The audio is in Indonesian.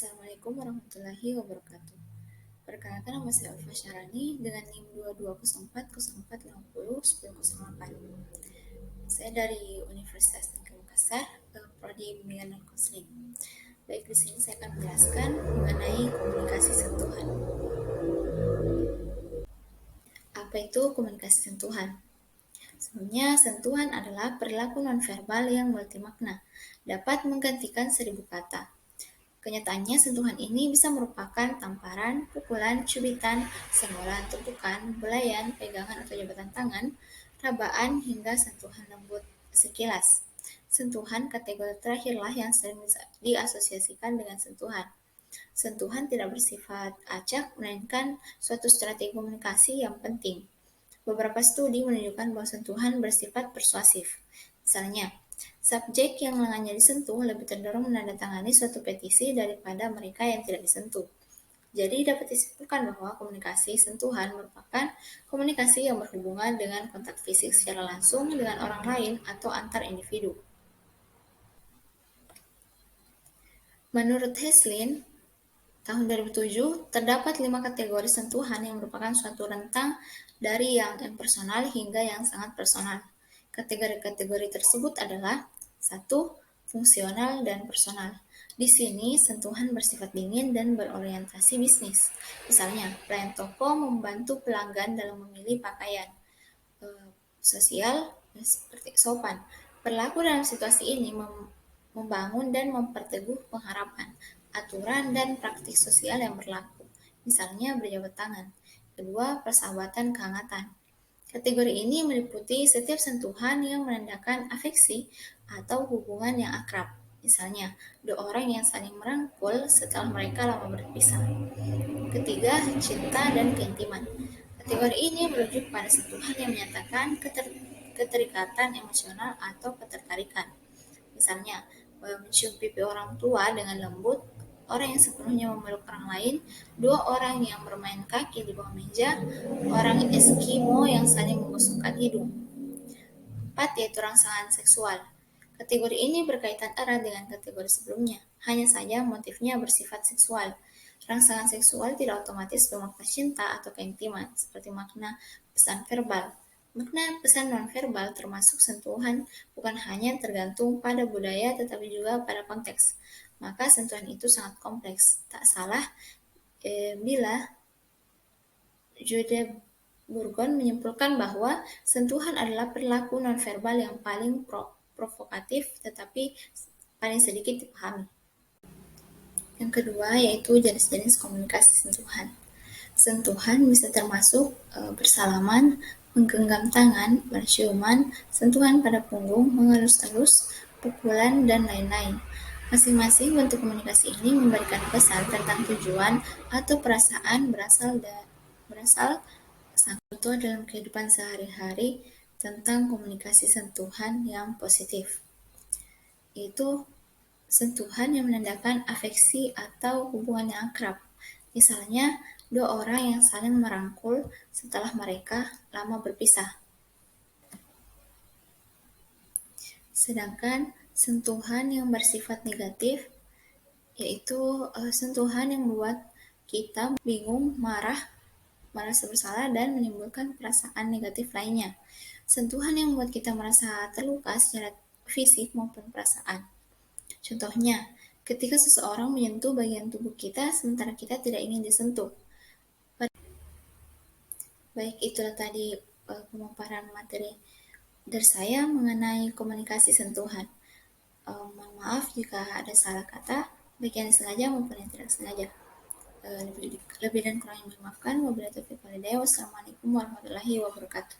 Assalamualaikum warahmatullahi wabarakatuh. Perkenalkan, nama saya Ulfa Syarani dengan NIM 220404501008. Saya dari Universitas Negeri Makassar, Prodi Bimbingan dan Konseling. Baik, di sini saya akan menjelaskan mengenai komunikasi sentuhan. Apa itu komunikasi sentuhan? Sebenarnya, sentuhan adalah perilaku nonverbal yang multimakna, dapat menggantikan 1000 kata. Kenyataannya, sentuhan ini bisa merupakan tamparan, pukulan, cubitan, senggolan, tupukan, belayan, pegangan atau jabatan tangan, rabaan, hingga sentuhan lembut sekilas. Sentuhan kategori terakhirlah yang sering diasosiasikan dengan sentuhan. Sentuhan tidak bersifat acak, melainkan suatu strategi komunikasi yang penting. Beberapa studi menunjukkan bahwa sentuhan bersifat persuasif. Misalnya, subjek yang lengannya disentuh lebih cenderung menandatangani suatu petisi daripada mereka yang tidak disentuh. Jadi dapat disimpulkan bahwa komunikasi sentuhan merupakan komunikasi yang berhubungan dengan kontak fisik secara langsung dengan orang lain atau antar individu. Menurut Heslin, tahun 2007, terdapat 5 kategori sentuhan yang merupakan suatu rentang dari yang impersonal hingga yang sangat personal. Kategori-kategori tersebut adalah 1. Fungsional dan personal. Di sini, sentuhan bersifat dingin dan berorientasi bisnis. Misalnya, pelayan toko membantu pelanggan dalam memilih pakaian. Sosial, seperti sopan. Berlaku dalam situasi ini membangun dan memperteguh pengharapan, aturan dan praktik sosial yang berlaku, misalnya berjabat tangan. Kedua, persahabatan kehangatan. Kategori ini meliputi setiap sentuhan yang menandakan afeksi atau hubungan yang akrab. Misalnya, dua orang yang saling merangkul setelah mereka lama berpisah. Ketiga, cinta dan keintiman. Kategori ini merujuk pada sentuhan yang menyatakan keterikatan emosional atau ketertarikan. Misalnya, mencium pipi orang tua dengan lembut, orang yang sepenuhnya memeluk orang lain, dua orang yang bermain kaki di bawah meja, orang Eskimo yang saling menggosokkan hidung. 4. Yaitu rangsangan seksual. Kategori ini berkaitan erat dengan kategori sebelumnya, hanya saja motifnya bersifat seksual. Rangsangan seksual tidak otomatis bermakna cinta atau keintiman, seperti makna pesan verbal. Makna pesan nonverbal termasuk sentuhan bukan hanya tergantung pada budaya tetapi juga pada konteks. Maka sentuhan itu sangat kompleks. Tak salah bila Jude Burgon menyimpulkan bahwa sentuhan adalah perilaku nonverbal yang paling provokatif tetapi paling sedikit dipahami. Yang kedua yaitu jenis-jenis komunikasi sentuhan. Sentuhan bisa termasuk bersalaman, menggenggam tangan, berciuman, sentuhan pada punggung, mengelus-elus, pukulan, dan lain-lain. Masing-masing bentuk komunikasi ini memberikan pesan tentang tujuan atau perasaan berasal contoh dalam kehidupan sehari-hari tentang komunikasi sentuhan yang positif. Itu sentuhan yang menandakan afeksi atau hubungan yang akrab. Misalnya, dua orang yang saling merangkul setelah mereka lama berpisah. Sedangkan sentuhan yang bersifat negatif yaitu sentuhan yang membuat kita bingung, marah, merasa bersalah, dan menimbulkan perasaan negatif lainnya. Sentuhan yang membuat kita merasa terluka secara fisik maupun perasaan. Contohnya, ketika seseorang menyentuh bagian tubuh kita sementara kita tidak ingin disentuh. Baik, itulah tadi pemaparan materi dari saya mengenai komunikasi sentuhan. Mohon maaf jika ada salah kata, baik yang disengaja maupun yang tidak sengaja. Lebih dan kurangnya dimaafkan. Wabillahi taufiq wal hidayah. Wassalamualaikum warahmatullahi wabarakatuh.